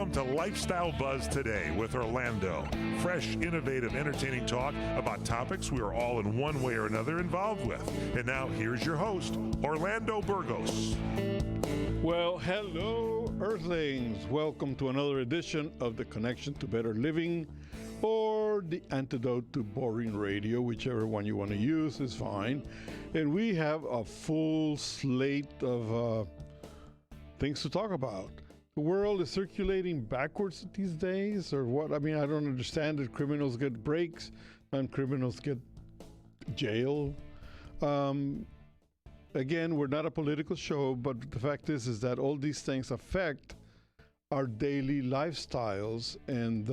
Welcome to Lifestyle Buzz Today with Orlando. Fresh, innovative, entertaining talk about topics we are all in one way or another involved with. And now here's your host, Orlando Burgos. Well, hello, Earthlings. Welcome to another edition of the Connection to Better Living, or the antidote to boring radio, whichever one you want to use is fine. And we have a full slate of things to talk about. The world is circulating backwards these days, or what? I mean, I don't understand that criminals get breaks and criminals get jail. Again, we're not a political show, but the fact is that all these things affect our daily lifestyles, and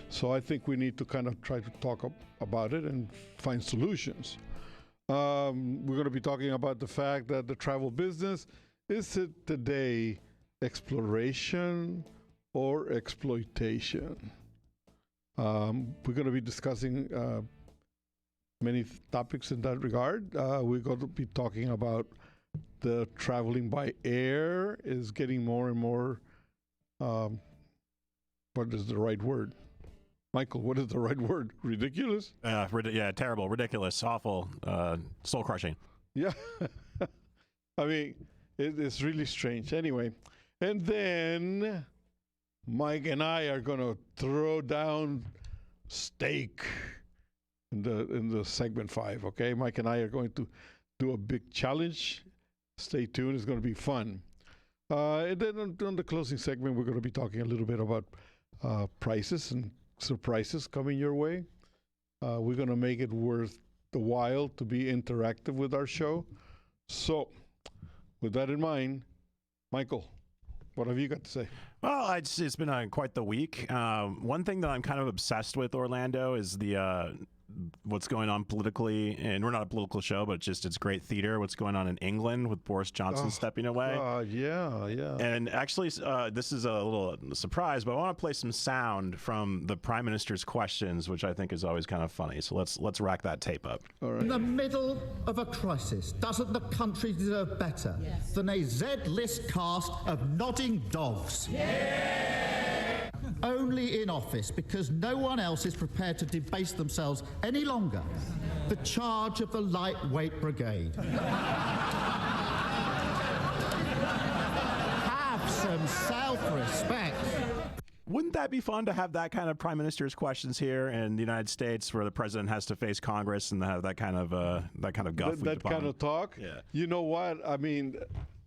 so I think we need to kind of try to talk about it and find solutions. We're going to be talking about the fact that the travel business, is it today exploration or exploitation? We're going to be discussing many topics in that regard. We're going to be talking about the traveling by air is getting more and more, what is the right word? Michael, what is the right word? Ridiculous? Yeah, terrible, ridiculous, awful, soul-crushing. Yeah. I mean, it's really strange. Anyway, and then Mike and I are going to throw down steak in the segment 5, okay? Mike and I are going to do a big challenge. Stay tuned. It's going to be fun. And then on the closing segment, we're going to be talking a little bit about prices and surprises coming your way. We're going to make it worth the while to be interactive with our show. So, with that in mind, Michael, what have you got to say? Well, it's been quite the week. One thing that I'm kind of obsessed with, Orlando, is the what's going on politically, and we're not a political show, but it's great theater. What's going on in England with Boris Johnson stepping away? Yeah. And actually, this is a little surprise, but I want to play some sound from the Prime Minister's questions, which I think is always kind of funny. So let's rack that tape up. All right. In the middle of a crisis, doesn't the country deserve better than a Z-list cast of nodding dogs? Only in office, because no one else is prepared to debase themselves any longer, the charge of the lightweight brigade. Have some self-respect. Wouldn't that be fun to have that kind of Prime Minister's questions here in the United States, where the president has to face Congress and have that kind of guff? That kind of talk? Yeah. You know what? I mean,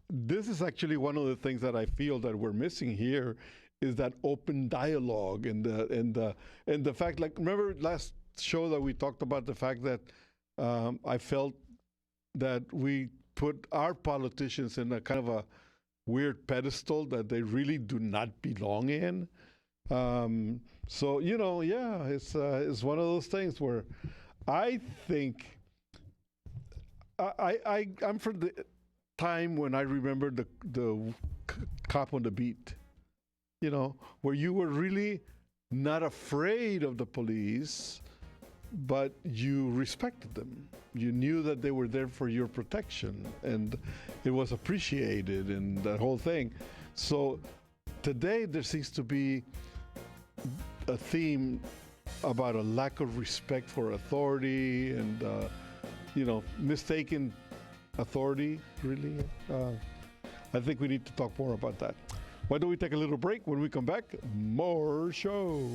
this is actually one of the things that I feel that we're missing here, is that open dialogue and the fact, like, remember last show that we talked about the fact that I felt that we put our politicians in a kind of a weird pedestal that they really do not belong in. So, you know, yeah, it's one of those things where I think I'm from the time when I remember the cop on the beat. You know, where you were really not afraid of the police, but you respected them. You knew that they were there for your protection, and it was appreciated, and that whole thing. So today there seems to be a theme about a lack of respect for authority and, mistaken authority, really. I think we need to talk more about that. Why don't we take a little break? When we come back, more show.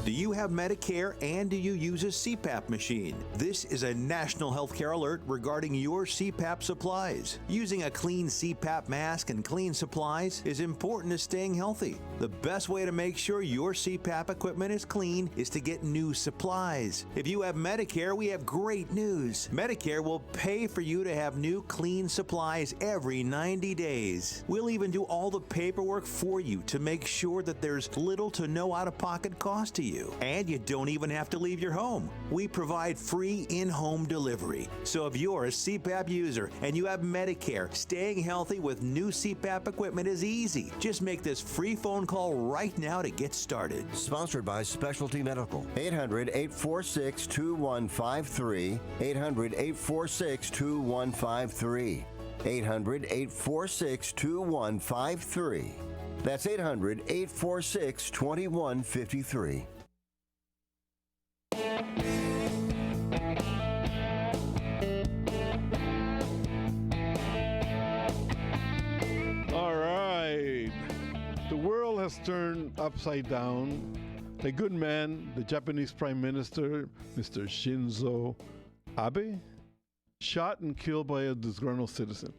Do you have Medicare and do you use a CPAP machine? This is a national healthcare alert regarding your CPAP supplies. Using a clean CPAP mask and clean supplies is important to staying healthy. The best way to make sure your CPAP equipment is clean is to get new supplies. If you have Medicare, we have great news. Medicare will pay for you to have new clean supplies every 90 days. We'll even do all the paperwork for you to make sure that there's little to no out-of-pocket cost to you. And you don't even have to leave your home. We provide free in-home delivery. So if you're a CPAP user and you have Medicare, staying healthy with new CPAP equipment is easy. Just make this free phone call right now to get started. Sponsored by Specialty Medical. 800-846-2153. 800-846-2153. 800-846-2153. That's 800-846-2153. All right. The world has turned upside down. A good man, the Japanese Prime Minister, Mr. Shinzo Abe, shot and killed by a disgruntled citizen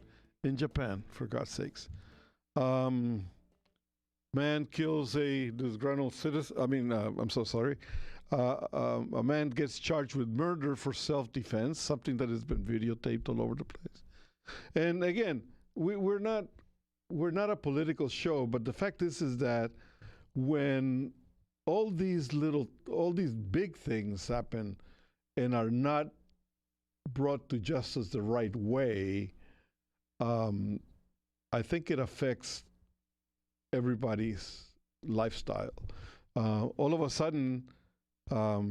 in Japan, for God's sakes. Man kills a disgruntled citizen. I'm so sorry. A man gets charged with murder for self-defense, something that has been videotaped all over the place. And again, we're not a political show, but the fact is that when all these big things happen and are not brought to justice the right way, I think it affects everybody's lifestyle. All of a sudden, I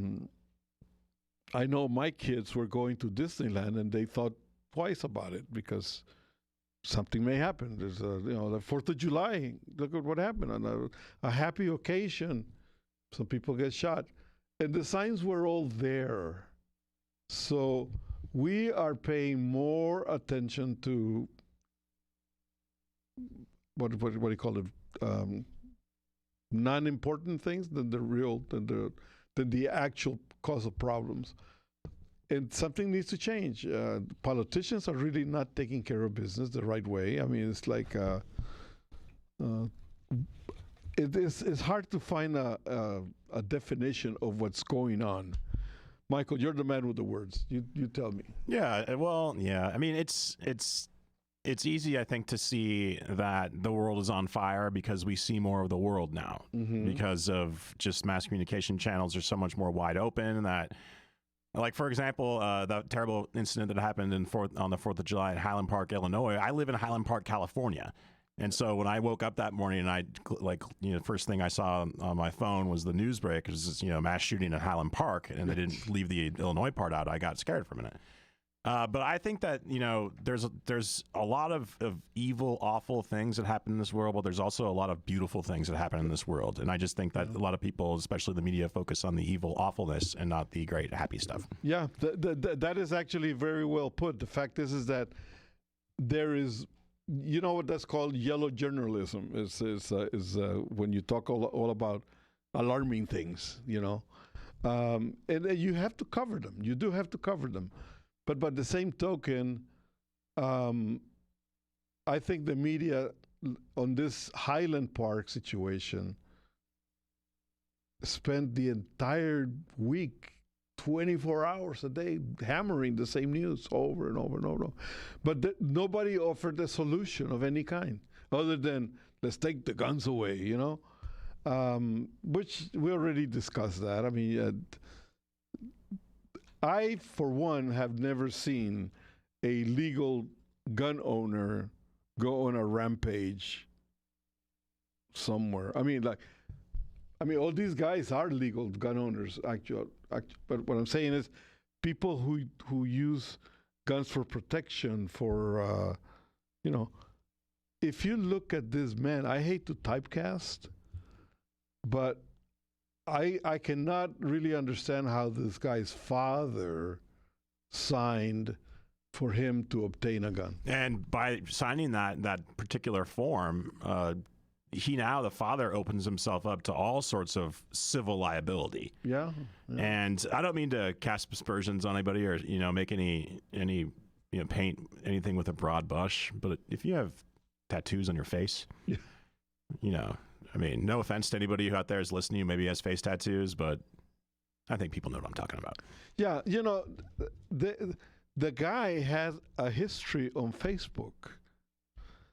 know my kids were going to Disneyland and they thought twice about it because something may happen. There's the 4th of July. Look at what happened on a happy occasion. Some people get shot, and the signs were all there. So we are paying more attention to what do you call it? Non-important things than the actual cause of problems. And something needs to change. Politicians are really not taking care of business the right way. I mean, it's like it's hard to find a definition of what's going on. Michael, you're the man with the words. You tell me. Yeah, well, yeah. I mean, it's easy, I think, to see that the world is on fire because we see more of the world now. Mm-hmm. Because of just mass communication channels are so much more wide open that, like, for example, that terrible incident that happened on the 4th of July at Highland Park, Illinois. I live in Highland Park, California. And so when I woke up that morning and first thing I saw on my phone was the news break. It was, mass shooting at Highland Park, and they didn't leave the Illinois part out. I got scared for a minute. But I think that, there's a lot of evil, awful things that happen in this world, but there's also a lot of beautiful things that happen in this world. And I just think that a lot of people, especially the media, focus on the evil awfulness and not the great, happy stuff. Yeah, that is actually very well put. The fact is that there is, what that's called? Yellow journalism is when you talk all about alarming things, and you have to cover them. You do have to cover them. But by the same token, I think the media on this Highland Park situation spent the entire week, 24 hours a day, hammering the same news over and over and over. But nobody offered a solution of any kind other than let's take the guns away, which we already discussed that. I mean, I, for one, have never seen a legal gun owner go on a rampage somewhere. I mean, all these guys are legal gun owners, actually. But what I'm saying is people who use guns for protection, for, if you look at this man, I hate to typecast, but I cannot really understand how this guy's father signed for him to obtain a gun. And by signing that particular form, the father opens himself up to all sorts of civil liability. Yeah. And I don't mean to cast aspersions on anybody or, make any paint anything with a broad brush, but if you have tattoos on your face, I mean, no offense to anybody who out there is listening who maybe has face tattoos, but I think people know what I'm talking about. Yeah, the guy has a history on Facebook.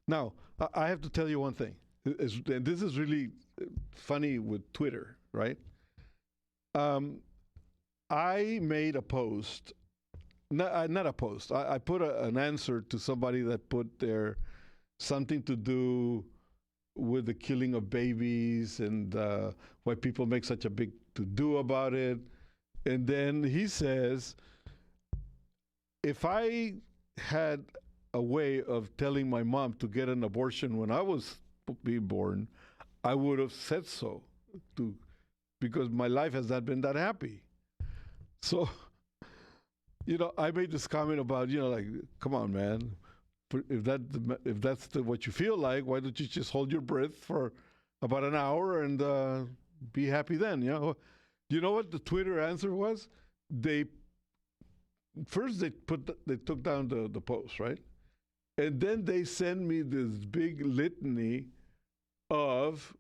Now, I have to tell you one thing. And this is really funny with Twitter, right? I made a post, not a post. I put an answer to somebody that put there something to do with the killing of babies and why people make such a big to-do about it. And then he says, if I had a way of telling my mom to get an abortion when I was being born, I would have said so, because my life has not been that happy. So, I made this comment about, like, come on, man. If that's what you feel like, why don't you just hold your breath for about an hour and be happy then? You know what the Twitter answer was? They took down the post, right? And then they send me this big litany of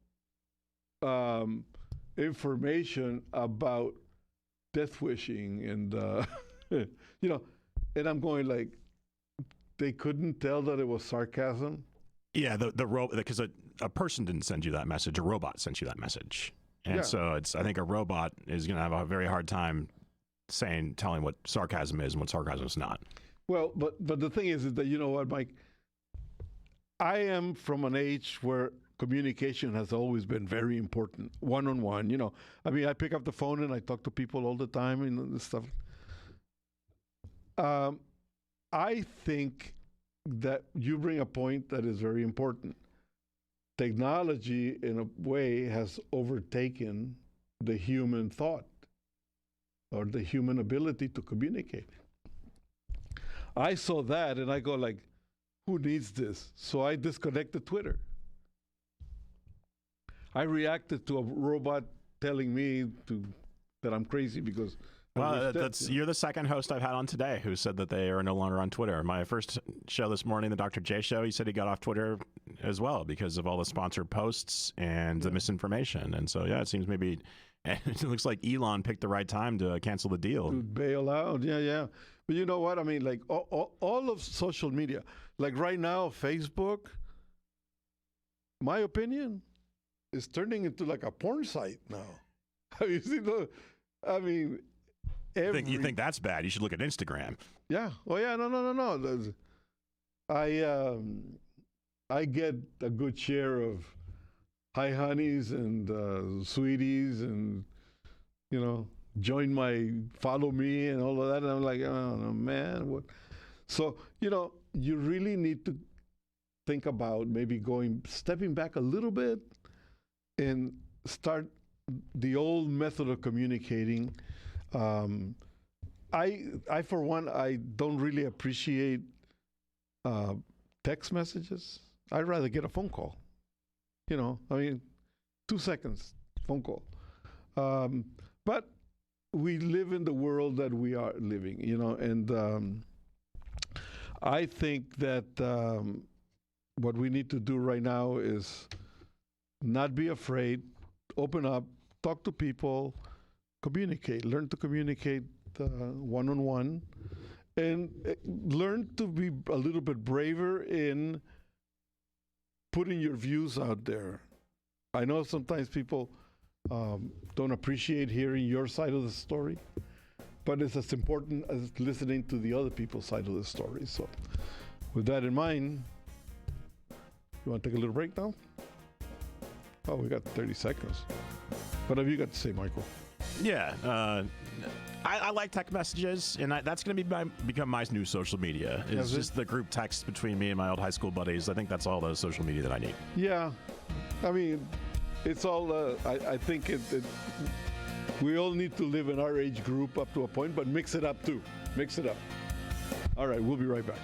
information about death wishing and and I'm going like, they couldn't tell that it was sarcasm. Yeah, because a person didn't send you that message, a robot sent you that message, and so I think a robot is going to have a very hard time telling what sarcasm is and what sarcasm is not. Well, but the thing is that, you know what, Mike, I am from an age where communication has always been very important, one-on-one. I mean, I pick up the phone and I talk to people all the time and stuff. I think that you bring a point that is very important. Technology, in a way, has overtaken the human thought or the human ability to communicate. I saw that and I go like, who needs this? So I disconnected Twitter. I reacted to a robot telling me that I'm crazy because... Well, you're the second host I've had on today who said that they are no longer on Twitter. My first show this morning, the Dr. J Show, he said he got off Twitter as well because of all the sponsored posts and the misinformation. And so, it seems maybe it looks like Elon picked the right time to cancel the deal. To bail out, yeah. But you know what? I mean, like all of social media, like right now, Facebook, my opinion, is turning into like a porn site now. Have you seen You think that's bad? You should look at Instagram. Yeah. Oh, yeah. No. I get a good share of hi honeys and sweeties and follow me and all of that. And I'm like, oh man, what? So you really need to think about maybe stepping back a little bit and start the old method of communicating. I for one, I don't really appreciate text messages. I'd rather get a phone call. 2 seconds phone call. But we live in the world that we are living, and I think that what we need to do right now is not be afraid, open up, talk to people, communicate, learn to communicate one-on-one, and learn to be a little bit braver in putting your views out there. I know sometimes people don't appreciate hearing your side of the story, but it's as important as listening to the other people's side of the story. So with that in mind, you want to take a little break now? Oh, we got 30 seconds. What have you got to say, Michael? Yeah, I like text messages, and that's going to become my new social media. It's just the group text between me and my old high school buddies. I think that's all the social media that I need. Yeah, I mean, it's all. I think we all need to live in our age group up to a point, but mix it up too. Mix it up. All right, we'll be right back.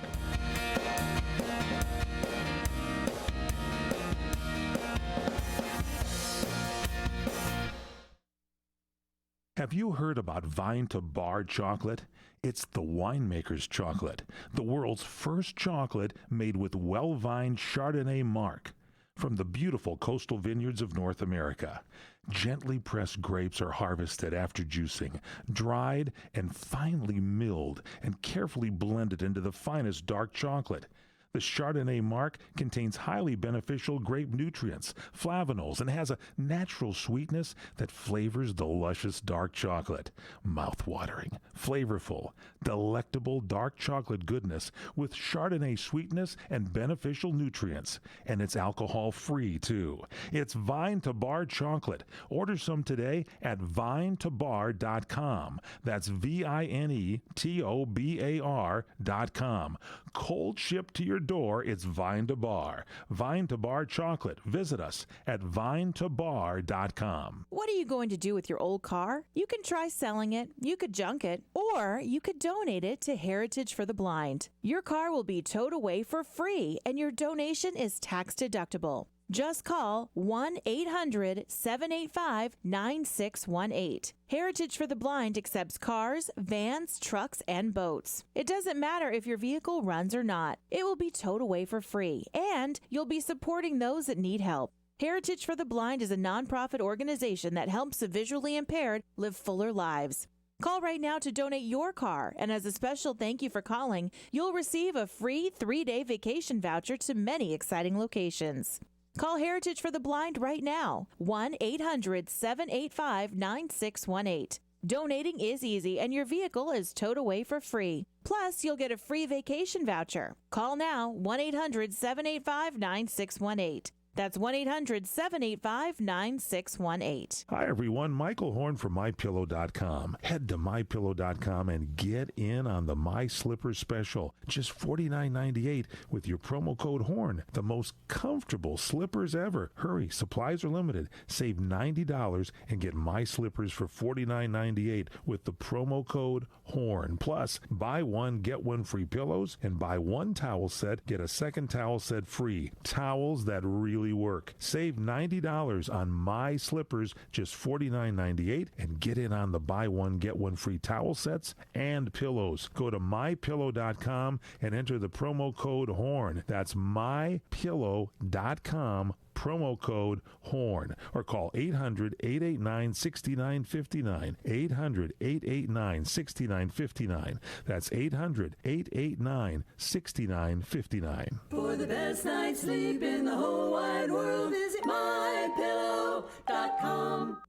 Have you heard about Vine to Bar chocolate? It's the winemaker's chocolate, the world's first chocolate made with well-vined Chardonnay marc from the beautiful coastal vineyards of North America. Gently pressed grapes are harvested after juicing, dried and finely milled and carefully blended into the finest dark chocolate. The Chardonnay mark contains highly beneficial grape nutrients, flavonols, and has a natural sweetness that flavors the luscious dark chocolate. Mouth-watering, flavorful, delectable dark chocolate goodness with Chardonnay sweetness and beneficial nutrients. And it's alcohol-free, too. It's Vine to Bar chocolate. Order some today at vinetobar.com. That's VINETOBAR.com. Cold shipped to your door, it's Vine to Bar. Vine to Bar chocolate. Visit us at vinetobar.com. What are you going to do with your old car? You can try selling it, you could junk it, or you could donate it to Heritage for the Blind. Your car will be towed away for free, and your donation is tax deductible. Just call 1-800-785-9618. Heritage for the Blind accepts cars, vans, trucks, and boats. It doesn't matter if your vehicle runs or not. It will be towed away for free, and you'll be supporting those that need help. Heritage for the Blind is a nonprofit organization that helps the visually impaired live fuller lives. Call right now to donate your car, and as a special thank you for calling, you'll receive a free 3-day vacation voucher to many exciting locations. Call Heritage for the Blind right now, 1-800-785-9618. Donating is easy, and your vehicle is towed away for free. Plus, you'll get a free vacation voucher. Call now, 1-800-785-9618. That's 1-800-785-9618. Hi, everyone. Michael Horn from MyPillow.com. Head to MyPillow.com and get in on the My Slippers special. Just $49.98 with your promo code HORN. The most comfortable slippers ever. Hurry, supplies are limited. Save $90 and get My Slippers for $49.98 with the promo code HORN. Plus, buy one, get one free pillows, and buy one towel set, get a second towel set free. Towels that really work. Save $90 on My Slippers, just $49.98, and get in on the buy one, get one free towel sets and pillows. Go to MyPillow.com and enter the promo code HORN. That's MyPillow.com, promo code HORN, or call 800-889-6959, 800-889-6959. That's 800-889-6959. For the best night's sleep in the whole wide world, visit MyPillow.com.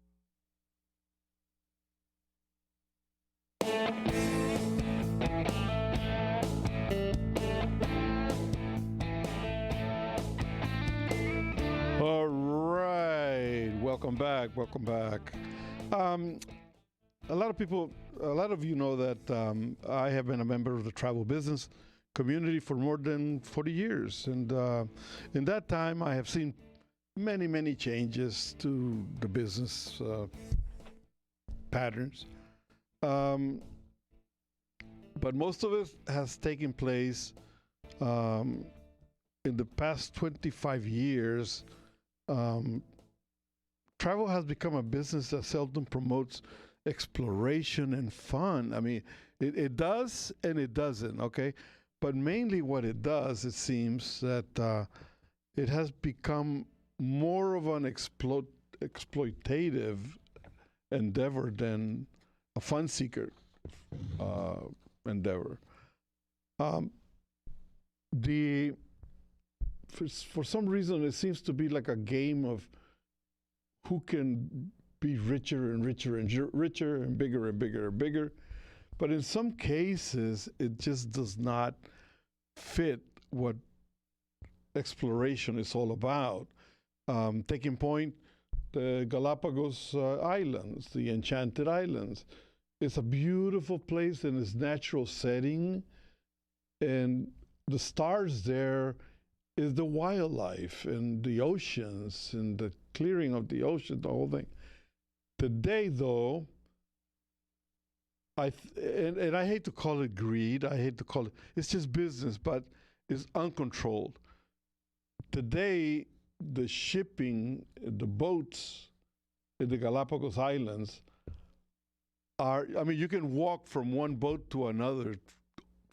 All right, welcome back. A lot of you know that I have been a member of the travel business community for more than 40 years. And in that time, I have seen many changes to the business patterns. But most of it has taken place in the past 25 years. Travel has become a business that seldom promotes exploration and fun. I mean, it does and it doesn't, okay? But mainly what it does, it seems that it has become more of an exploitative endeavor than a fun seeker endeavor. For some reason, it seems to be like a game of who can be richer and richer and richer and bigger and bigger and bigger. But in some cases, it just does not fit what exploration is all about. Taking point, the Galapagos Islands, the Enchanted Islands. It's a beautiful place in its natural setting, and the stars there is the wildlife and the oceans and the clearing of the ocean, the whole thing. Today, though, I hate to call it greed. I hate to call it, it's just business, but it's uncontrolled. Today, the shipping, the boats in the Galapagos Islands you can walk from one boat to another,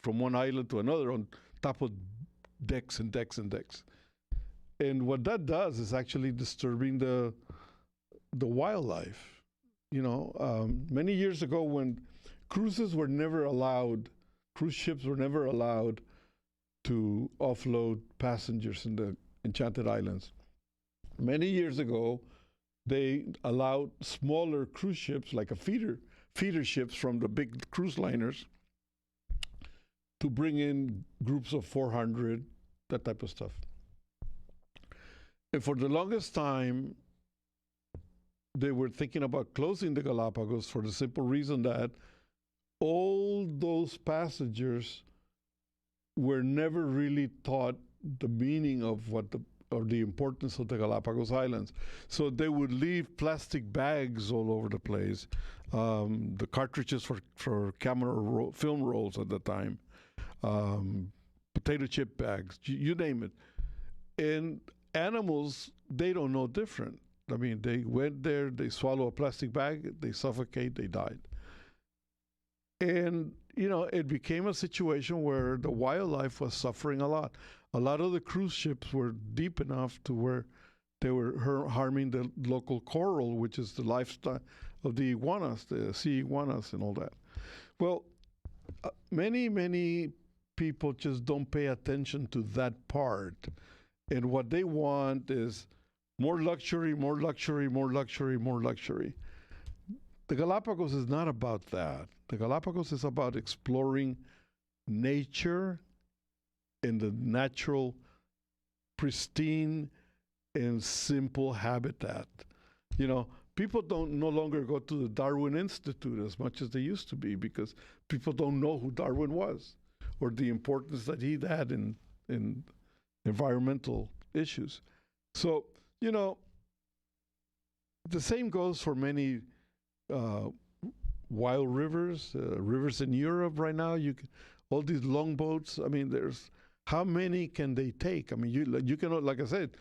from one island to another on top of decks and decks and decks. And what that does is actually disturbing the wildlife. You know, many years ago when cruise ships were never allowed to offload passengers in the Enchanted Islands. Many years ago, they allowed smaller cruise ships, like a feeder ships from the big cruise liners, to bring in groups of 400, that type of stuff. And for the longest time, they were thinking about closing the Galapagos for the simple reason that all those passengers were never really taught the meaning of what or the importance of the Galapagos Islands. So they would leave plastic bags all over the place, the cartridges for camera film rolls at the time, potato chip bags, you name it. And animals, they don't know different. I mean, they went there, they swallow a plastic bag, they suffocate, they died. And, you know, it became a situation where the wildlife was suffering a lot. A lot of the cruise ships were deep enough to where they were harming the local coral, which is the lifestyle of the iguanas, the sea iguanas and all that. Well, many people just don't pay attention to that part. And what they want is more luxury, more luxury, more luxury, more luxury. The Galapagos is not about that. The Galapagos is about exploring nature in the natural, pristine, and simple habitat. You know, people no longer go to the Darwin Institute as much as they used to be because people don't know who Darwin was or the importance that he had in environmental issues. So, you know, the same goes for many wild rivers, rivers in Europe right now. All these longboats. I mean, how many can they take? I mean, you can, like I said,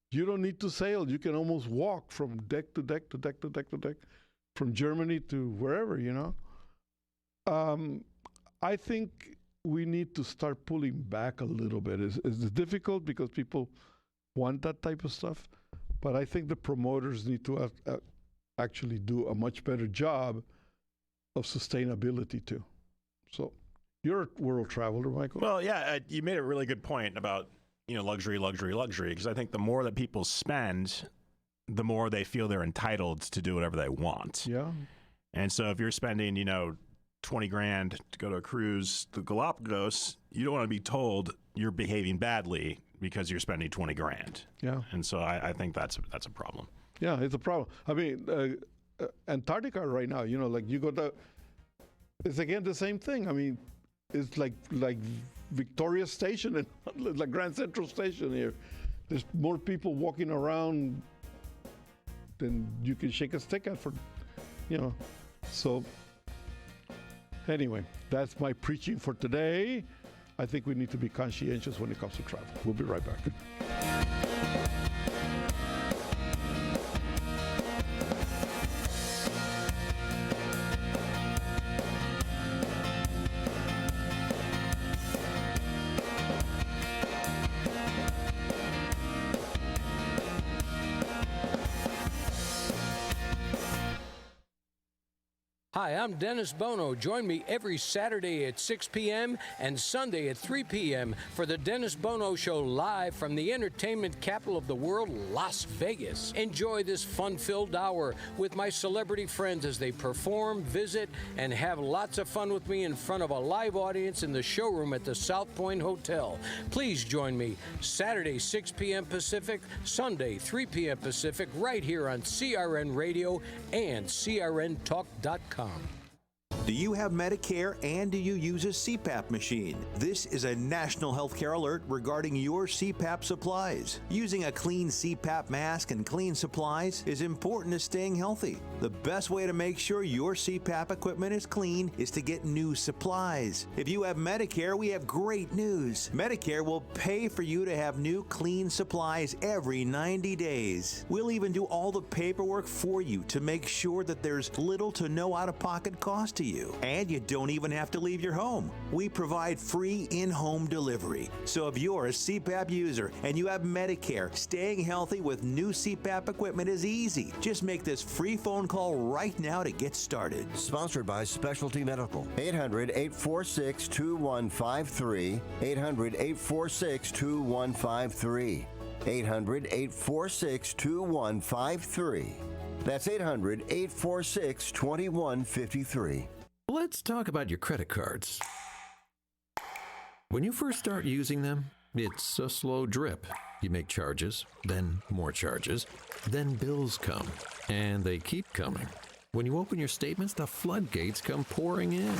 you don't need to sail. You can almost walk from deck to deck to deck to deck to deck, from Germany to wherever, you know. I think we need to start pulling back a little bit. It's difficult because people want that type of stuff, but I think the promoters need to actually do a much better job of sustainability too. So you're a world traveler, Michael. Well, yeah, you made a really good point about, you know, luxury, because I think the more that people spend, the more they feel they're entitled to do whatever they want. Yeah. And so if you're spending, you know, 20 grand to go to a cruise to Galapagos, you don't want to be told you're behaving badly because you're spending 20 grand. Yeah. And so I think that's a problem. Yeah, it's a problem. I mean, Antarctica right now, you know, like you go to, it's again the same thing. I mean, it's like Victoria Station and like Grand Central Station here. There's more people walking around than you can shake a stick at for, you know. So anyway, that's my preaching for today. I think we need to be conscientious when it comes to travel. We'll be right back. Hi, I'm Dennis Bono. Join me every Saturday at 6 p.m. and Sunday at 3 p.m. for the Dennis Bono Show live from the entertainment capital of the world, Las Vegas. Enjoy this fun-filled hour with my celebrity friends as they perform, visit, and have lots of fun with me in front of a live audience in the showroom at the South Point Hotel. Please join me Saturday, 6 p.m. Pacific, Sunday, 3 p.m. Pacific, right here on CRN Radio and CRNTalk.com. Do you have Medicare and do you use a CPAP machine? This is a national healthcare alert regarding your CPAP supplies. Using a clean CPAP mask and clean supplies is important to staying healthy. The best way to make sure your CPAP equipment is clean is to get new supplies. If you have Medicare, we have great news. Medicare will pay for you to have new clean supplies every 90 days. We'll even do all the paperwork for you to make sure that there's little to no out-of-pocket cost to you. you. And you don't even have to leave your home. We provide free in-home delivery. So if you're a CPAP user and you have Medicare, staying healthy with new CPAP equipment is easy. Just make this free phone call right now to get started. Sponsored by Specialty Medical. 800-846-2153. 800-846-2153. 800-846-2153. That's 800-846-2153. Let's talk about your credit cards. When you first start using them, it's a slow drip. You make charges, then more charges, then bills come, and they keep coming. When you open your statements, the floodgates come pouring in.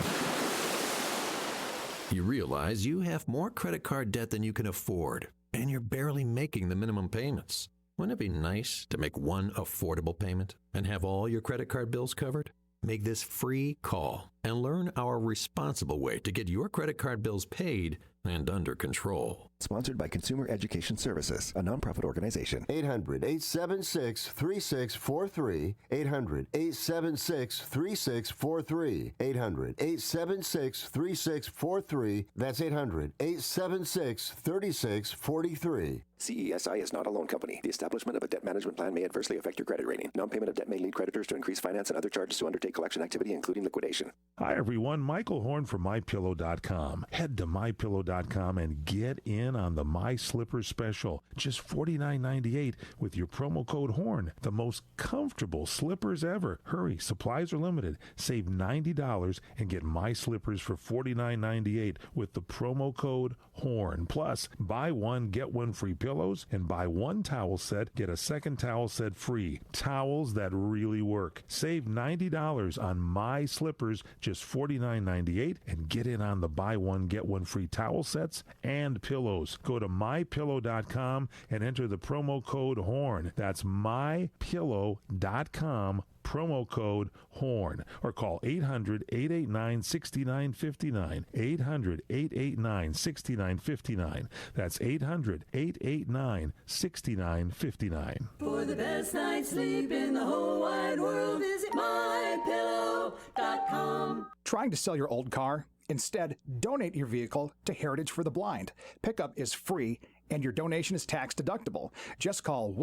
You realize you have more credit card debt than you can afford, and you're barely making the minimum payments. Wouldn't it be nice to make one affordable payment and have all your credit card bills covered? Make this free call and learn our responsible way to get your credit card bills paid and under control. Sponsored by Consumer Education Services, a nonprofit organization. 800-876-3643. 800-876-3643. 800-876-3643. That's 800-876-3643. CESI is not a loan company. The establishment of a debt management plan may adversely affect your credit rating. Non-payment of debt may lead creditors to increase finance and other charges to undertake collection activity, including liquidation. Hi, everyone. Michael Horn from MyPillow.com. Head to MyPillow.com and get in on the My Slippers special. Just $49.98 with your promo code HORN. The most comfortable slippers ever. Hurry, supplies are limited. Save $90 and get My Slippers for $49.98 with the promo code HORN. Plus, buy one, get one free pillows, and buy one towel set, get a second towel set free. Towels that really work. Save $90 on My Slippers, just $49.98, and get in on the buy one, get one free towel sets and pillows. Go to MyPillow.com and enter the promo code HORN. That's MyPillow.com, promo code HORN, or call 800-889-6959. 800-889-6959. That's 800-889-6959. For the best night's sleep in the whole wide world, visit MyPillow.com. Trying to sell your old car? Instead, donate your vehicle to Heritage for the Blind. Pickup is free, and your donation is tax deductible. Just call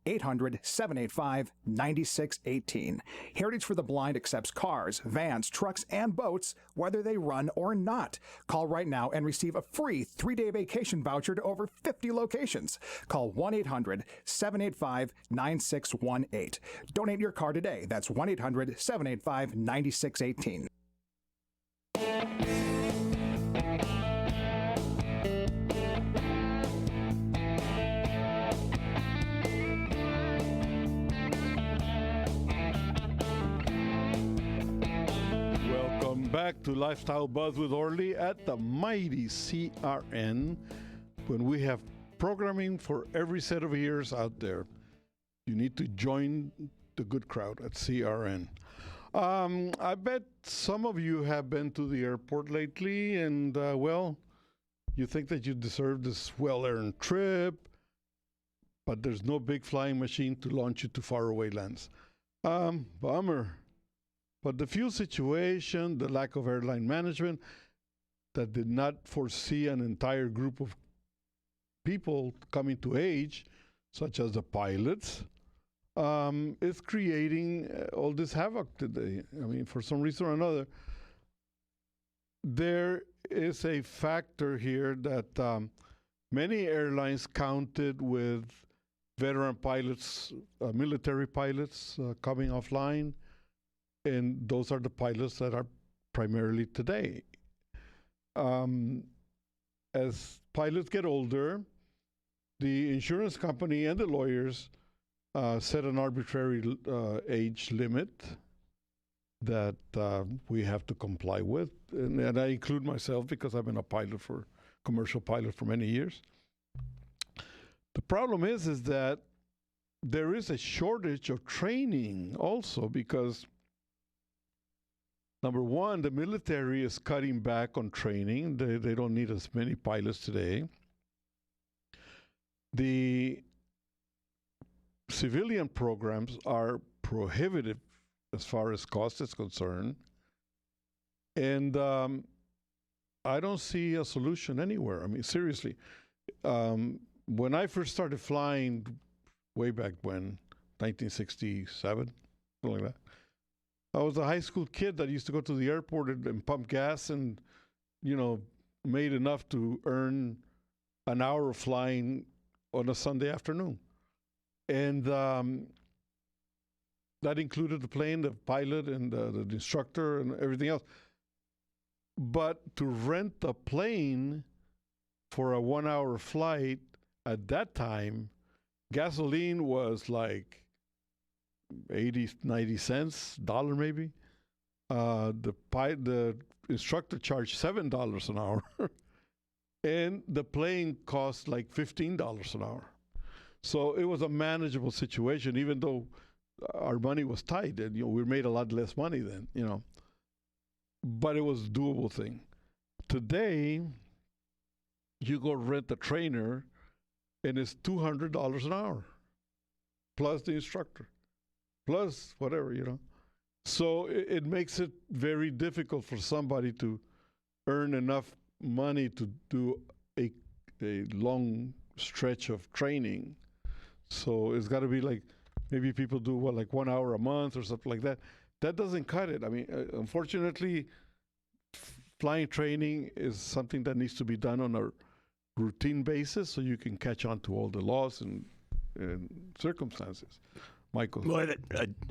1-800-785-9618. Heritage for the Blind accepts cars, vans, trucks, and boats, whether they run or not. Call right now and receive a free 3-day vacation voucher to over 50 locations. Call 1-800-785-9618. Donate your car today. That's 1-800-785-9618. Back to Lifestyle Buzz with Orly at the mighty CRN, when we have programming for every set of ears out there. You need to join the good crowd at CRN. I bet some of you have been to the airport lately, and well, you think that you deserve this well-earned trip, but there's no big flying machine to launch you to faraway lands. Bummer. But the fuel situation, the lack of airline management that did not foresee an entire group of people coming to age, such as the pilots, is creating all this havoc today. I mean, for some reason or another, there is a factor here that many airlines counted with veteran pilots, military pilots coming offline. And those are the pilots that are primarily today. As pilots get older, the insurance company and the lawyers set an arbitrary age limit that we have to comply with. And I include myself because I've been a commercial pilot for many years. The problem is that there is a shortage of training also because number one, the military is cutting back on training. They don't need as many pilots today. The civilian programs are prohibitive as far as cost is concerned. And I don't see a solution anywhere. I mean, seriously. When I first started flying way back when, 1967, something like that, I was a high school kid that used to go to the airport and pump gas and, made enough to earn an hour of flying on a Sunday afternoon. And that included the plane, the pilot, and the instructor, and everything else. But to rent a plane for a 1 hour flight at that time, gasoline was like 80, 90 cents, $1 maybe. The instructor charged $7 an hour. And the plane cost like $15 an hour. So it was a manageable situation, even though our money was tight. And, we made a lot less money then, But it was a doable thing. Today, you go rent a trainer, and it's $200 an hour, plus the instructor, plus whatever, So it makes it very difficult for somebody to earn enough money to do a long stretch of training. So it's got to be like, maybe people do like 1 hour a month or something like that. That doesn't cut it. I mean, unfortunately, flying training is something that needs to be done on a routine basis so you can catch on to all the laws and circumstances. Michael? Well,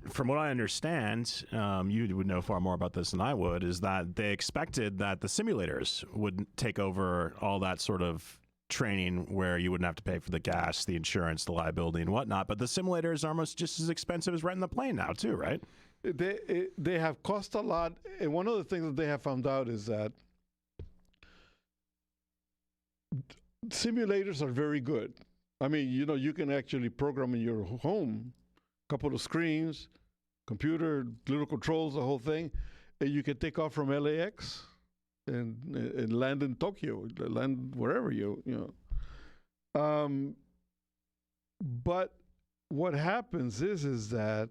from what I understand, you would know far more about this than I would, is that they expected that the simulators would take over all that sort of training where you wouldn't have to pay for the gas, the insurance, the liability, and whatnot. But the simulators are almost just as expensive as renting the plane now, too, right? They have cost a lot. And one of the things that they have found out is that simulators are very good. I mean, you can actually program in your home, couple of screens, computer, little controls, the whole thing, and you can take off from LAX and land in Tokyo, land wherever but what happens is that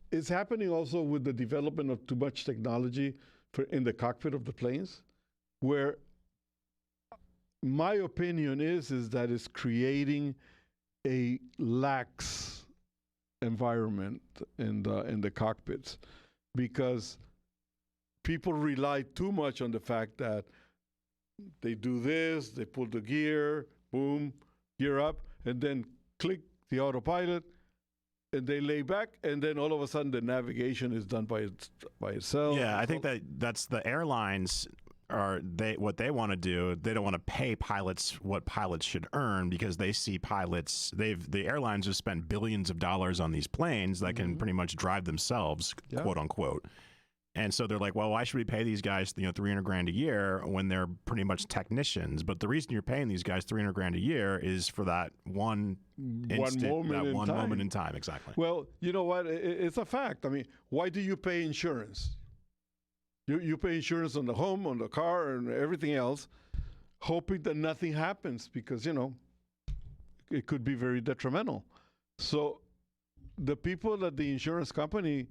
it's happening also with the development of too much technology in the cockpit of the planes, where my opinion is that it's creating a lax environment in the cockpits, because people rely too much on the fact that they do this, they pull the gear, boom, gear up, and then click the autopilot, and they lay back, and then all of a sudden the navigation is done by itself. Yeah, I think that's the airlines what they want to do. They don't want to pay pilots what pilots should earn, because they see pilots. The airlines have spent billions of dollars on these planes that can pretty much drive themselves, quote unquote. And so they're like, well, why should we pay these guys, $300,000 a year when they're pretty much technicians? But the reason you're paying these guys $300,000 a year is for that one moment in time. Exactly. Well, you know what? It's a fact. I mean, why do you pay insurance? You pay insurance on the home, on the car, and everything else, hoping that nothing happens, because, it could be very detrimental. So the people at the insurance company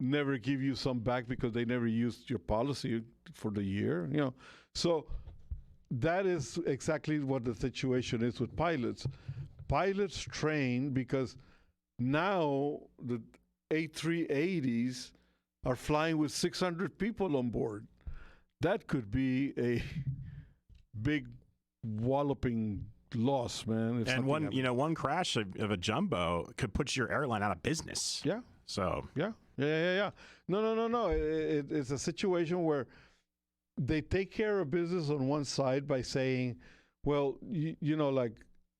never give you some back because they never used your policy for the year, So that is exactly what the situation is with pilots. Pilots train because now the A380s are flying with 600 people on board. That could be a big walloping loss, man. And one crash of a jumbo could put your airline out of business. Yeah. So yeah. No. It's a situation where they take care of business on one side by saying, well, like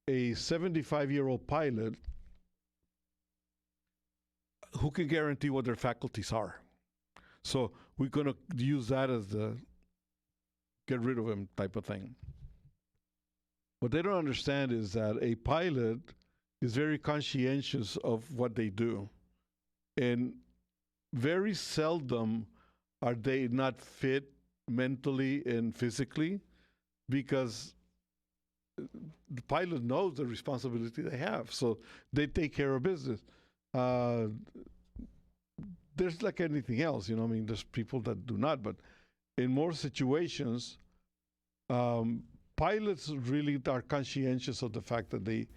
a 75-year-old pilot, who can guarantee what their faculties are? So we're going to use that as the get rid of him type of thing. What they don't understand is that a pilot is very conscientious of what they do. And very seldom are they not fit mentally and physically, because the pilot knows the responsibility they have. So they take care of business. there's like anything else, I mean, there's people that do not, but in more situations, pilots really are conscientious of the fact that they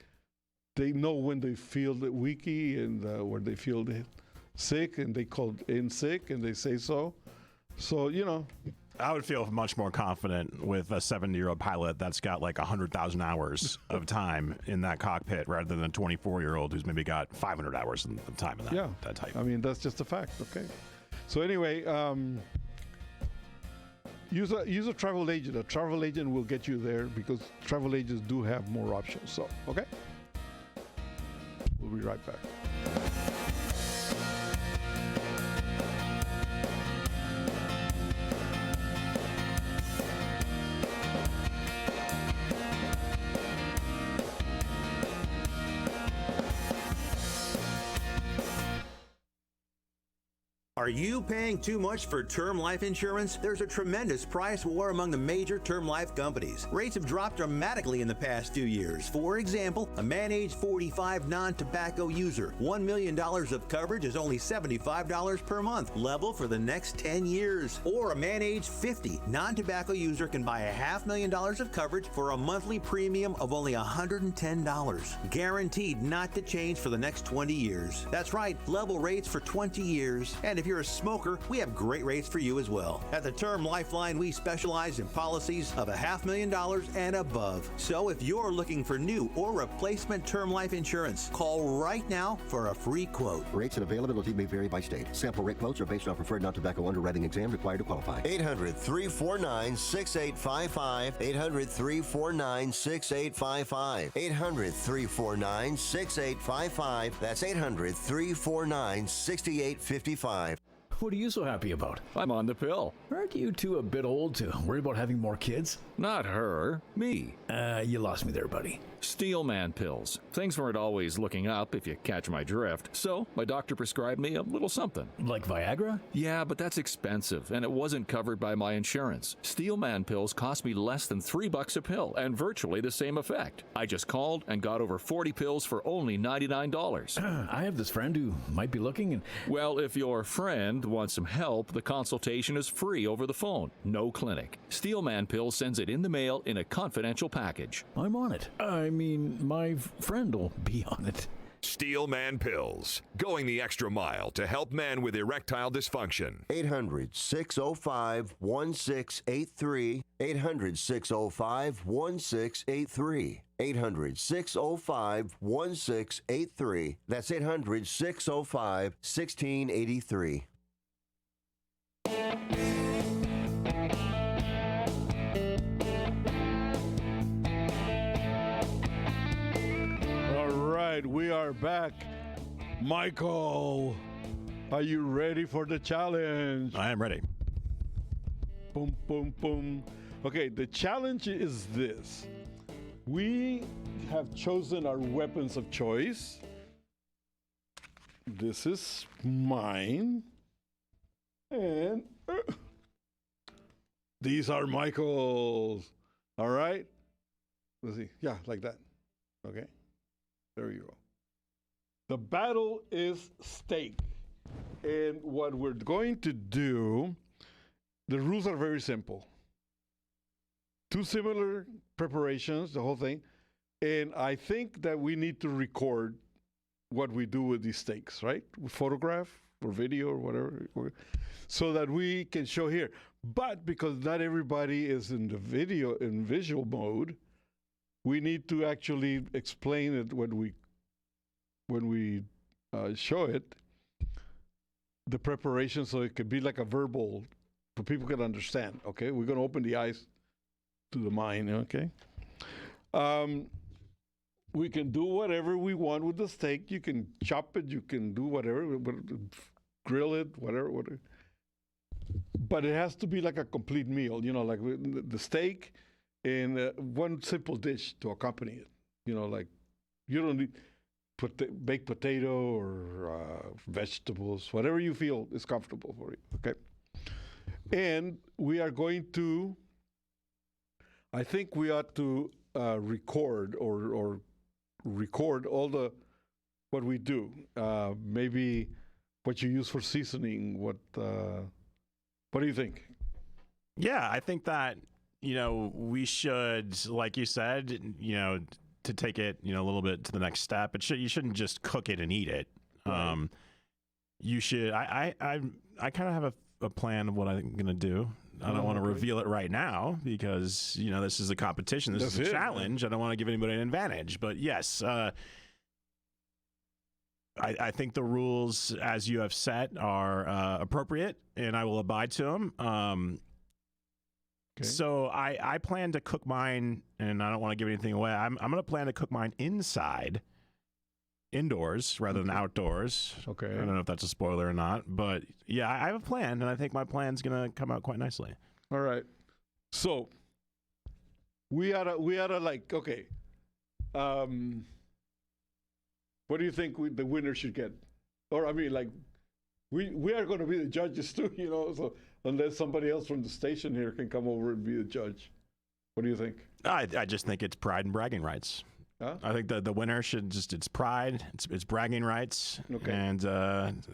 know when they feel weaky and where they feel sick, and they call in sick and they say so. So, I would feel much more confident with a 70-year-old pilot that's got like 100,000 hours of time in that cockpit rather than a 24-year-old who's maybe got 500 hours in the time of that type. I mean, that's just a fact. Okay. So anyway, use a travel agent. A travel agent will get you there because travel agents do have more options. So, okay. We'll be right back. Are you paying too much for term life insurance? There's a tremendous price war among the major term life companies. Rates have dropped dramatically in the past few years. For example, a man age 45 non-tobacco user, $1 million of coverage is only $75 per month, level for the next 10 years. Or a man age 50 non-tobacco user can buy $500,000 of coverage for a monthly premium of only $110. Guaranteed not to change for the next 20 years. That's right, level rates for 20 years. And if you're a smoker, we have great rates for you as well. At the Term Lifeline, we specialize in policies of $500,000 and above. So if you're looking for new or replacement term life insurance, call right now for a free quote. Rates and availability may vary by state. Sample rate quotes are based on preferred non-tobacco underwriting exam required to qualify. 800-349-6855. 800-349-6855. 800-349-6855. That's 800-349-6855. What are you so happy about? I'm on the pill. Aren't you two a bit old to worry about having more kids? Not her, me. You lost me there, buddy. Steelman pills. Things weren't always looking up, if you catch my drift. So, my doctor prescribed me a little something. Like Viagra? Yeah, but that's expensive, and it wasn't covered by my insurance. Steelman pills cost me less than $3 a pill, and virtually the same effect. I just called and got over 40 pills for only $99. I have this friend who might be looking and... Well, if your friend wants some help, the consultation is free over the phone. No clinic. Steelman Pills sends it in the mail in a confidential package. I'm on it. I mean, my friend will be on it. Steelman Pills, going the extra mile to help men with erectile dysfunction. 800-605-1683. 800-605-1683. 800-605-1683. That's 800-605-1683. All right, we are back. Michael, are you ready for the challenge? I am ready. Boom, boom, boom. Okay, the challenge is this. We have chosen our weapons of choice. This is mine. And these are Michael's. All right? Let's see. Yeah, like that. Okay. There you go. The battle is steak. And what we're going to do, the rules are very simple. Two similar preparations, the whole thing. And I think that we need to record what we do with these steaks, right? We photograph or video or whatever, so that we can show here. But because not everybody is in the visual mode, we need to actually explain it when we show it, the preparation, so it could be like a verbal, so people can understand. Okay, we're going to open the eyes to the mind. Okay, we can do whatever we want with the steak. You can chop it, you can do whatever, grill it, whatever. But it has to be like a complete meal. You know, like the steak and one simple dish to accompany it. You know, like you don't need baked potato or vegetables, whatever you feel is comfortable for you. Okay. And we are going to, I think we ought to record or record all what we do. Maybe what you use for seasoning. What do you think? Yeah, I think that, we should, like you said, to take it, a little bit to the next step. You shouldn't just cook it and eat it. Right. You should. I kind of have a plan of what I'm going to do. I don't want to reveal it right now because, this is a competition. This is a challenge. I don't want to give anybody an advantage. But yes, I think the rules, as you have set, are appropriate, and I will abide to them. Okay. So I plan to cook mine, and I don't want to give anything away. I'm going to plan to cook mine indoors rather than outdoors. Okay. I don't know if that's a spoiler or not, but yeah, I have a plan, and I think my plan's going to come out quite nicely. All right. So we oughta like, okay. What do you think the winner should get? Or I mean, like, we are going to be the judges too, So unless somebody else from the station here can come over and be the judge, what do you think? I just think it's pride and bragging rights. Huh? I think the winner should it's pride, it's bragging rights, Okay. and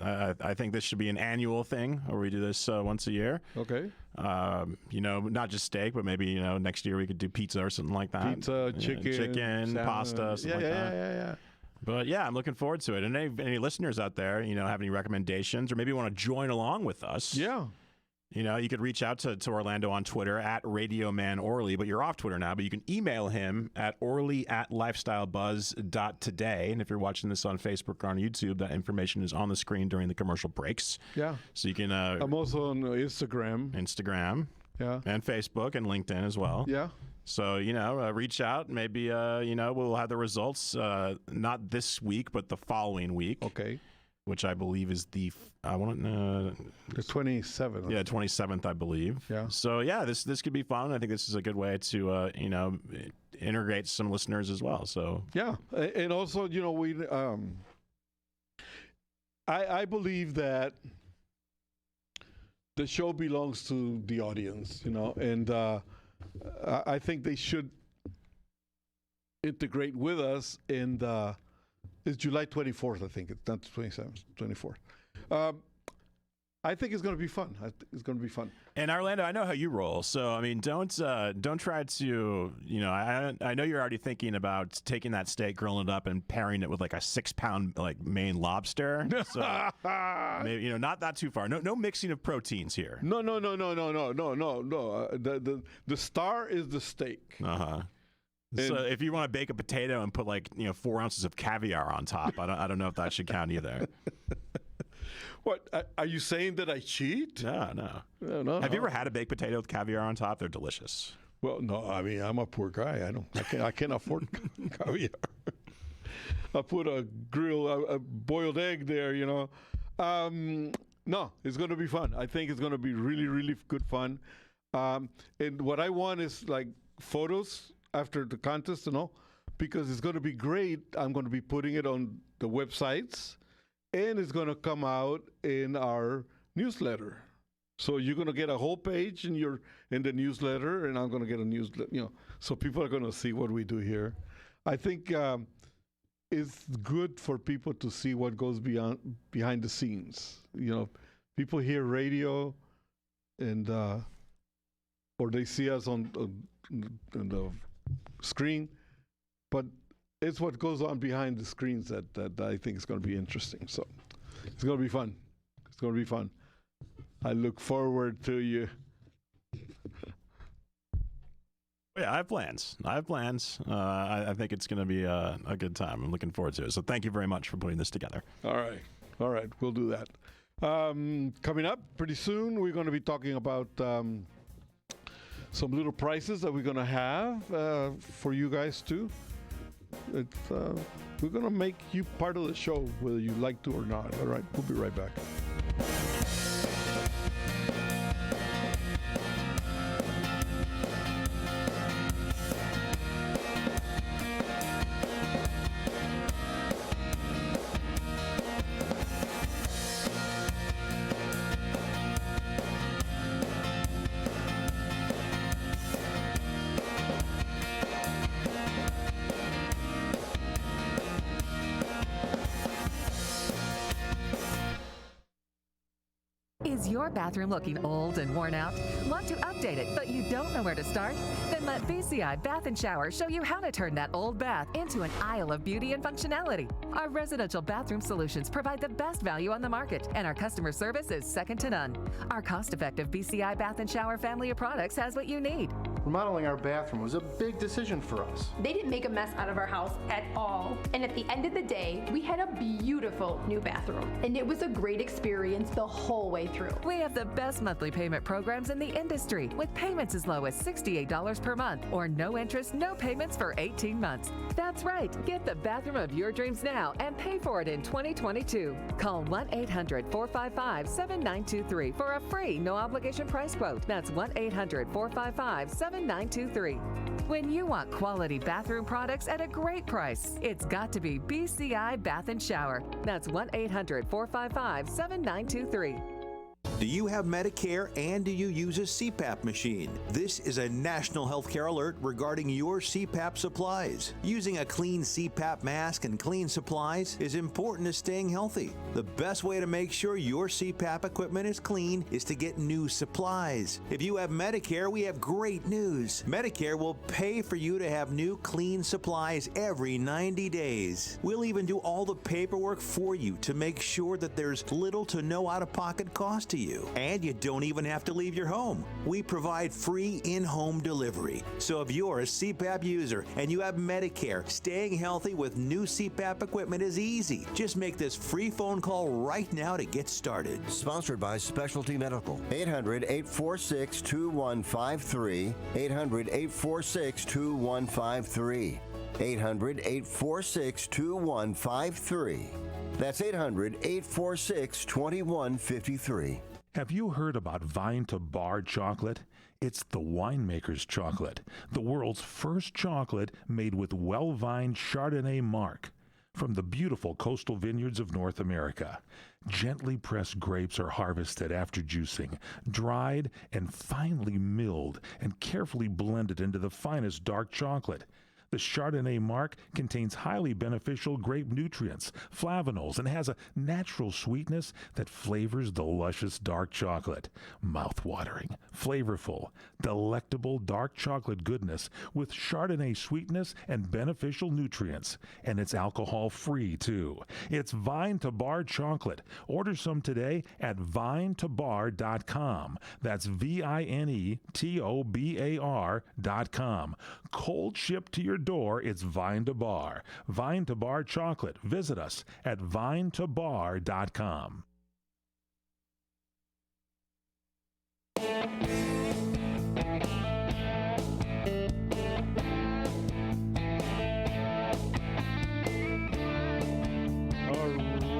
I think this should be an annual thing where we do this once a year. Okay. Not just steak, but maybe next year we could do pizza or something like that. Pizza, chicken, salmon. Pasta, something like that. Yeah. But yeah, I'm looking forward to it. And any listeners out there, have any recommendations or maybe want to join along with us? Yeah. You could reach out to Orlando on Twitter at RadioManOrly, but you're off Twitter now. But you can email him at orly@lifestylebuzz.today. And if you're watching this on Facebook or on YouTube, that information is on the screen during the commercial breaks. Yeah. So you can. I'm also on Instagram. Yeah. And Facebook and LinkedIn as well. Yeah. So, reach out. Maybe, we'll have the results not this week, but the following week. Okay. Which I believe is the 27th. Yeah, 27th, I believe. Yeah. So yeah, this could be fun. I think this is a good way to integrate some listeners as well. So yeah, and also we I believe that the show belongs to the audience, and I think they should integrate with us in the. It's July 24th, I think. It's not the 27th, 24th. I think it's going to be fun. It's going to be fun. And Orlando, I know how you roll. So, I mean, don't try to, I know you're already thinking about taking that steak, grilling it up, and pairing it with like a 6-pound like Maine lobster. So, maybe, not that too far. No mixing of proteins here. No. The star is the steak. Uh-huh. So if you want to bake a potato and put 4 ounces of caviar on top, I don't know if that should count either. What are you saying that I cheat? No. No. Have you ever had a baked potato with caviar on top? They're delicious. Well, no. I mean, I'm a poor guy. I can't afford caviar. I put a boiled egg there. No, it's going to be fun. I think it's going to be really, really good fun. And what I want is like photos after the contest, because it's going to be great. I'm going to be putting it on the websites, and it's going to come out in our newsletter. So you're going to get a whole page in the newsletter, and I'm going to get a newsletter. So people are going to see what we do here. I think it's good for people to see what goes behind the scenes. People hear radio, and or they see us on the screen, but it's what goes on behind the screens that I think is going to be interesting. So it's going to be fun. It's going to be fun. I look forward to you. Yeah, I have plans. I think it's going to be a good time. I'm looking forward to it. So thank you very much for putting this together. All right. We'll do that. Coming up pretty soon, we're going to be talking about some little prizes that we're going to have for you guys too. We're going to make you part of the show whether you like to or not. All right, we'll be right back. your bathroom looking old and worn out? Want to update it, but you don't know where to start? Then let VCI Bath & Shower show you how to turn that old bath into an aisle of beauty and functionality. Our residential bathroom solutions provide the best value on the market, and our customer service is second to none. Our cost-effective VCI Bath & Shower family of products has what you need. Remodeling our bathroom was a big decision for us. They didn't make a mess out of our house at all. And at the end of the day, we had a beautiful new bathroom. And it was a great experience the whole way through. We have the best monthly payment programs in the industry, with payments as low as $68 per month, or no interest, no payments for 18 months. That's right. Get the bathroom of your dreams now and pay for it in 2022. Call 1-800-455-7923 for a free, no-obligation price quote. That's 1-800-455-7923. When you want quality bathroom products at a great price, it's got to be BCI Bath & Shower. That's 1-800-455-7923. Do you have Medicare and do you use a CPAP machine? This is a national healthcare alert regarding your CPAP supplies. Using a clean CPAP mask and clean supplies is important to staying healthy. The best way to make sure your CPAP equipment is clean is to get new supplies. If you have Medicare, we have great news. Medicare will pay for you to have new clean supplies every 90 days. We'll even do all the paperwork for you to make sure that there's little to no out-of-pocket cost to you. And you don't even have to leave your home. We provide free in-home delivery. So if you're a CPAP user and you have Medicare, staying healthy with new CPAP equipment is easy. Just make this free phone call right now to get started. Sponsored by Specialty Medical. 800-846-2153. 800-846-2153. 800-846-2153. That's 800-846-2153. Have you heard about Vine to Bar chocolate? It's the winemaker's chocolate, the world's first chocolate made with well-vined Chardonnay marc from the beautiful coastal vineyards of North America. Gently pressed grapes are harvested after juicing, dried and finely milled and carefully blended into the finest dark chocolate. The Chardonnay marc contains highly beneficial grape nutrients, flavonols, and has a natural sweetness that flavors the luscious dark chocolate. Mouth-watering, flavorful, delectable dark chocolate goodness with Chardonnay sweetness and beneficial nutrients. And it's alcohol-free, too. It's Vine to Bar chocolate. Order some today at vinetobar.com. That's VINETOBAR.com. Cold shipped to your door, it's Vine to Bar. Vine to Bar chocolate. Visit us at vinetobar.com.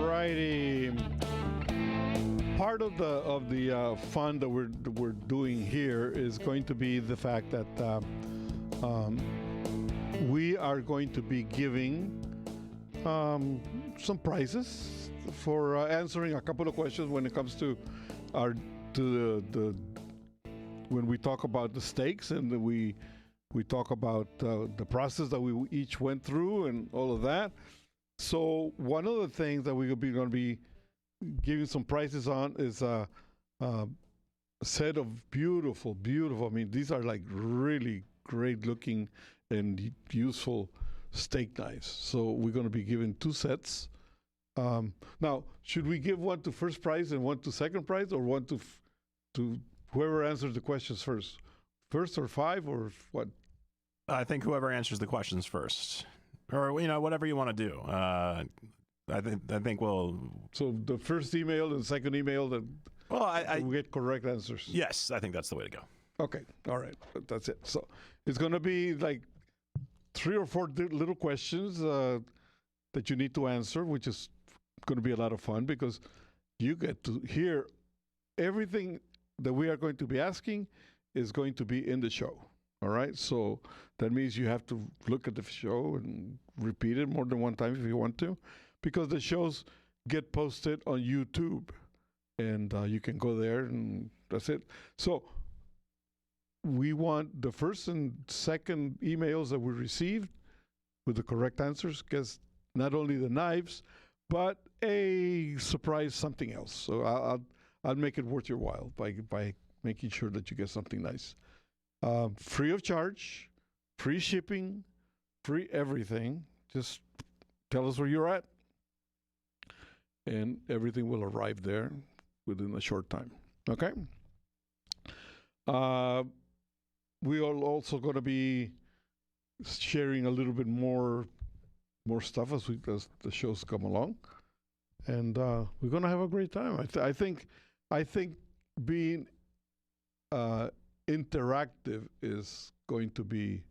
Alrighty. Part of the fun that we're doing here is going to be the fact that we are going to be giving some prizes for answering a couple of questions when it comes to when we talk about the steaks, and we talk about the process that we each went through and all of that. So one of the things that we're going to be giving some prizes on is a set of beautiful, I mean, these are like really great looking and useful steak knives. So we're going to be giving 2 sets. Now, should we give one to first prize and one to second prize, or one to whoever answers the questions first or 5, or what? I think whoever answers the questions first, or whatever you want to do. I think we'll. So the first email and second email that. Well, I get correct answers. Yes, I think that's the way to go. Okay, all right, that's it. So it's going to be like 3 or 4 little questions that you need to answer, which is going to be a lot of fun because you get to hear everything that we are going to be asking is going to be in the show. All right, so that means you have to look at the show and repeat it more than one time if you want to, because the shows get posted on YouTube, and you can go there, and that's it. So we want the first and second emails that we received with the correct answers, gets not only the knives, but a surprise something else. So I'll make it worth your while by making sure that you get something nice. Free of charge, free shipping, free everything. Just tell us where you're at, and everything will arrive there within a short time. Okay? We are also going to be sharing a little bit more stuff as the shows come along, and we're going to have a great time. I think being interactive is going to be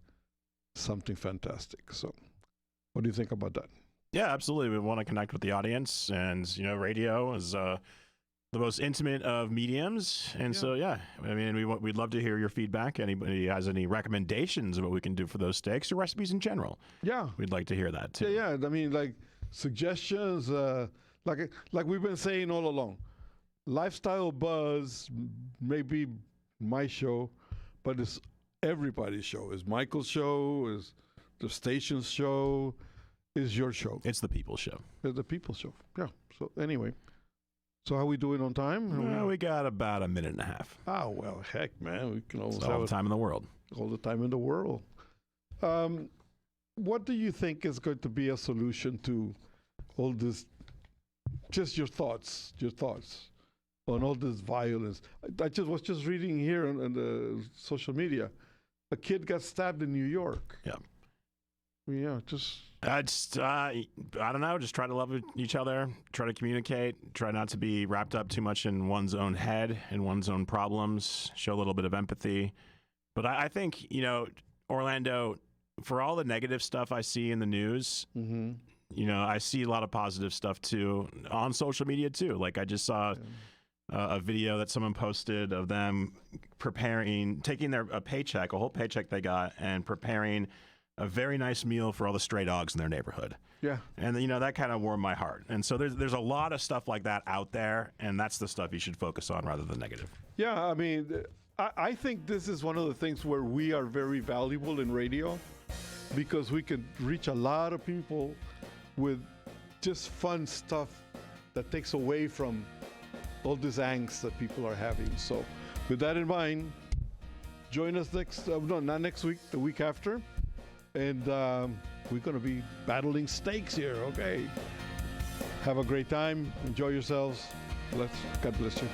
something fantastic. So, what do you think about that? Yeah, absolutely. We want to connect with the audience, and radio is the most intimate of mediums, and so I mean, we'd love to hear your feedback. Anybody has any recommendations of what we can do for those steaks or recipes in general? Yeah, we'd like to hear that too. Yeah. I mean, like suggestions, like we've been saying all along. Lifestyle Buzz may be my show, but it's everybody's show. It's Michael's show. Is the station's show. Is your show. It's the people's show. It's the people's show. Yeah. So anyway. So how we doing on time? Well, we got about a minute and a half. Oh, well, heck, man. We can almost all the time in the world. All the time in the world. What do you think is going to be a solution to all this? Just your thoughts on all this violence. I was just reading here on the social media. A kid got stabbed in New York. Yeah. Yeah, just... I don't know. Just try to love each other. Try to communicate. Try not to be wrapped up too much in one's own head and one's own problems. Show a little bit of empathy. But I think, Orlando, for all the negative stuff I see in the news, I see a lot of positive stuff too on social media too. Like I just saw a video that someone posted of them taking a paycheck, a whole paycheck they got, and preparing a very nice meal for all the stray dogs in their neighborhood. Yeah. And, that kind of warmed my heart. And so there's a lot of stuff like that out there, and that's the stuff you should focus on rather than negative. Yeah, I mean, I think this is one of the things where we are very valuable in radio because we can reach a lot of people with just fun stuff that takes away from all this angst that people are having. So with that in mind, join us not next week, the week after. And we're going to be battling steaks here, okay? Have a great time. Enjoy yourselves. God bless you.